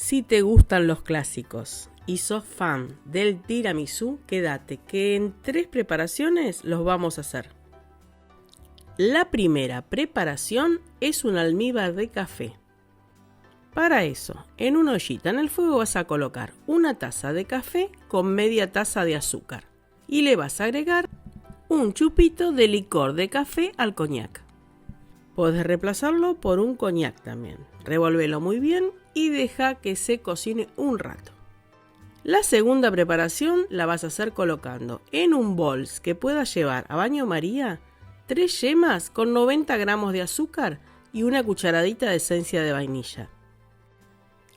Si te gustan los clásicos y sos fan del tiramisú, quédate que en 3 preparaciones los vamos a hacer. La primera preparación es un almíbar de café. Para eso, en una ollita en el fuego vas a colocar una taza de café con media taza de azúcar y le vas a agregar un chupito de licor de café al coñac. Podés reemplazarlo por un coñac también. Revolvelo muy bien y deja que se cocine un rato. La segunda preparación la vas a hacer colocando en un bol que puedas llevar a baño María 3 yemas con 90 gramos de azúcar y una cucharadita de esencia de vainilla.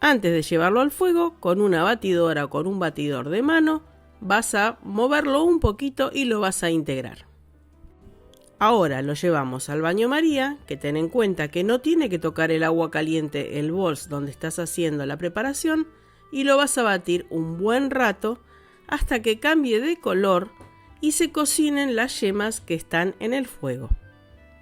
Antes de llevarlo al fuego, con una batidora o con un batidor de mano, vas a moverlo un poquito y lo vas a integrar. Ahora lo llevamos al baño María, que ten en cuenta que no tiene que tocar el agua caliente el bol donde estás haciendo la preparación, y lo vas a batir un buen rato hasta que cambie de color y se cocinen las yemas que están en el fuego.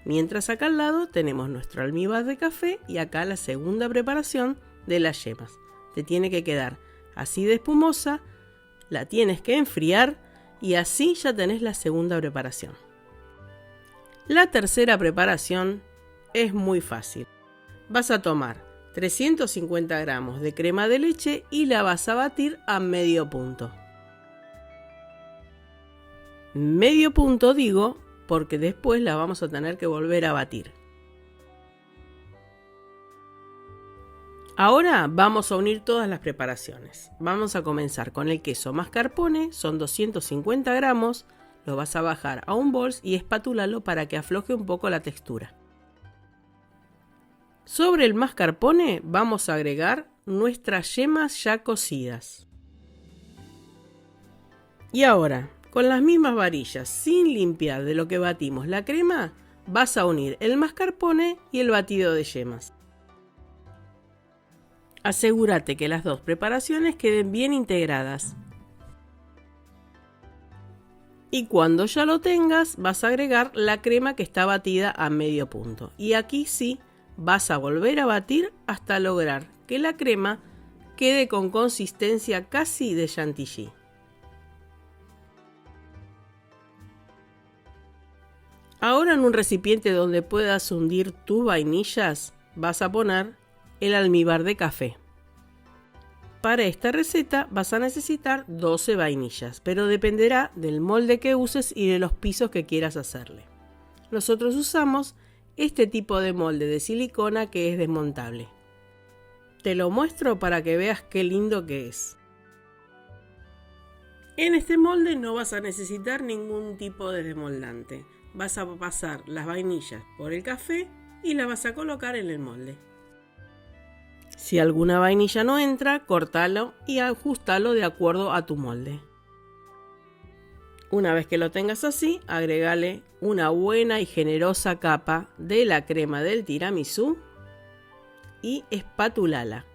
Mientras acá al lado tenemos nuestro almíbar de café y acá la segunda preparación de las yemas. Te tiene que quedar así de espumosa, la tienes que enfriar y así ya tenés la segunda preparación. La tercera preparación es muy fácil. Vas a tomar 350 gramos de crema de leche y la vas a batir a medio punto. Medio punto digo porque después la vamos a tener que volver a batir. Ahora vamos a unir todas las preparaciones. Vamos a comenzar con el queso mascarpone, son 250 gramos. Lo vas a bajar a un bol y espátulalo para que afloje un poco la textura. Sobre el mascarpone vamos a agregar nuestras yemas ya cocidas. Y ahora, con las mismas varillas, sin limpiar de lo que batimos la crema, vas a unir el mascarpone y el batido de yemas. Asegúrate que las 2 preparaciones queden bien integradas. Y cuando ya lo tengas, vas a agregar la crema que está batida a medio punto. Y aquí sí, vas a volver a batir hasta lograr que la crema quede con consistencia casi de chantilly. Ahora en un recipiente donde puedas hundir tus vainillas, vas a poner el almíbar de café. Para esta receta vas a necesitar 12 vainillas, pero dependerá del molde que uses y de los pisos que quieras hacerle. Nosotros usamos este tipo de molde de silicona que es desmontable. Te lo muestro para que veas qué lindo que es. En este molde no vas a necesitar ningún tipo de desmoldante. Vas a pasar las vainillas por el café y las vas a colocar en el molde. Si alguna vainilla no entra, cortalo y ajustalo de acuerdo a tu molde. Una vez que lo tengas así, agregale una buena y generosa capa de la crema del tiramisú y espátulala.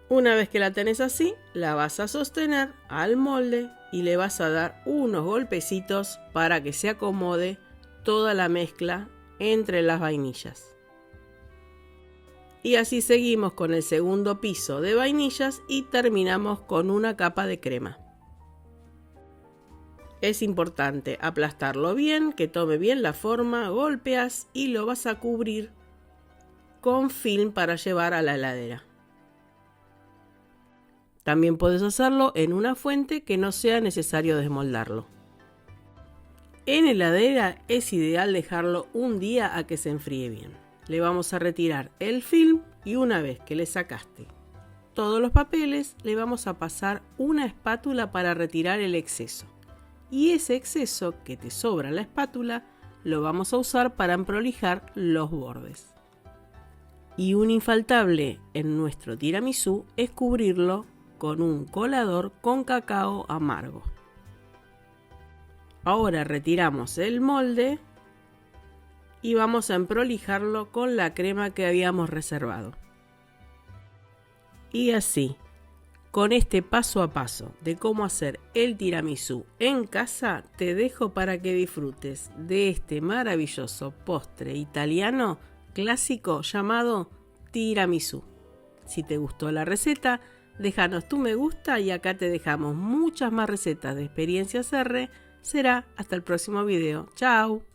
Una vez que la tenés así, la vas a sostener al molde y le vas a dar unos golpecitos para que se acomode toda la mezcla entre las vainillas. Y así seguimos con el segundo piso de vainillas y terminamos con una capa de crema. Es importante aplastarlo bien, que tome bien la forma, golpeas y lo vas a cubrir con film para llevar a la heladera. También puedes hacerlo en una fuente que no sea necesario desmoldarlo. En heladera es ideal dejarlo un día a que se enfríe bien. Le vamos a retirar el film y una vez que le sacaste todos los papeles, le vamos a pasar una espátula para retirar el exceso. Y ese exceso que te sobra en la espátula lo vamos a usar para emprolijar los bordes. Y un infaltable en nuestro tiramisú es cubrirlo con un colador con cacao amargo. Ahora retiramos el molde y vamos a emprolijarlo con la crema que habíamos reservado. Y así, con este paso a paso de cómo hacer el tiramisú en casa, te dejo para que disfrutes de este maravilloso postre italiano clásico llamado tiramisú. Si te gustó la receta, déjanos tu me gusta y acá te dejamos muchas más recetas de Experiencias R. Será hasta el próximo video. ¡Chao!